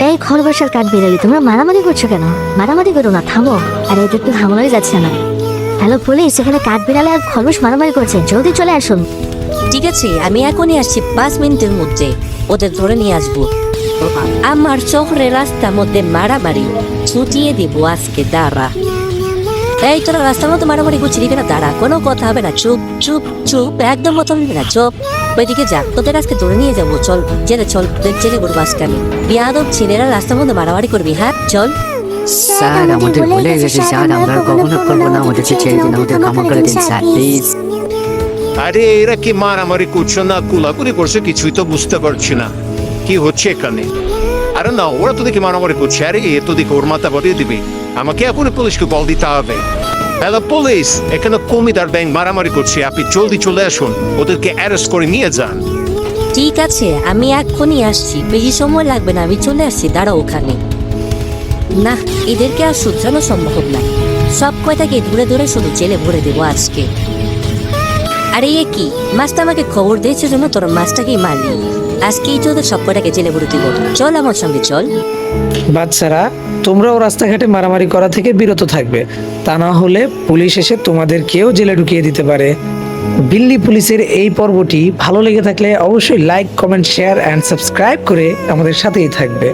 এই খরগোশের কাঠ বিড়ালি, তোমরা মারামারি করছো কেন? মারামারি করো না, থামো। আর এদের তো থামানোই যাচ্ছে না। হ্যালো পুলিশ, এখানে কাঠ বিড়ালে আর খরগোশ মারামারি করছে, জলদি চলে আসুন। ঠিক আছে, আমি এখনই আসছি, 5 মিনিটের মধ্যে ওদের ধরে নিয়ে আসবো। আমার শহরের রাস্তার মধ্যে মারামারি ছুটিয়ে দিব আজকে, দাঁড়া। এই তোরা রাস্তার মধ্যে মারামারি করছিলি কেন? দাঁড়া, কোনো কথা হবে না, চুপ চুপ চুপ, একদম কথা বলবি না, চুপ। ওইদিকে যা, তোদের আজকে ধরে নিয়ে যাবো, চল জেলে চল, জেলে করবো আজকে আমি। বিয়াদব ছেলেরা রাস্তার মধ্যে মারামারি করবি, হ্যাঁ চল। স্যার আমাদের ভুলে গেছে স্যার, আমরা আর কখনো করবো না, আমাদেরকে ছেড়ে দিন, আমাদের ক্ষমা করে দিন স্যার প্লিজ। আরে এরা কি মারামারি করছো না কুলাকুলি করছে, কিছুই তো বুঝতে পারছি না কি হচ্ছে এখানে। আরে না, ওরা তো দেখি মারামারি করছে। আরে এ তো দেখি ওর মাথা বাড়িয়ে দিবে, আমাকে এখনই পুলিশকে কল দিতে হবে। হ্যালো পুলিশ, এখানে কমিদার ব্যাংক মারামারি করছে, আপনি জলদি চলে আসুন, ওদেরকে অ্যারেস্ট করে নিয়ে যান। ঠিক আছে, আমি এক্ষুনি আসছি, বেশি সময় লাগবে না, আমি চলে আসছি, দাঁড়াও ওখানে। না, এদেরকে আর শুধরানো সম্ভব না, সব কয়টাকে ধরে ধরে শুধু জেলে ভরে দেবো আজকে। আরে এ কি, মাছটা আমাকে খবর দিয়েছে জন্য তোর মাছটাকেই মারলি, আজকেই তো ওদের সব কয়টাকে জেলে ভরে দিব। চল আমার সঙ্গে চল। বাচ্চারা, তোমরাও রাস্তাঘাটে মারামারি করা থেকে বিরত থাকবে, তা না হলে পুলিশ এসে তোমাদেরকেও জেলে ঢুকিয়ে দিতে পারে। দিল্লি পুলিশের এই পর্বটি ভালো লেগে থাকলে অবশ্যই like, comment, share and subscribe করে আমাদের সাথেই থাকবে।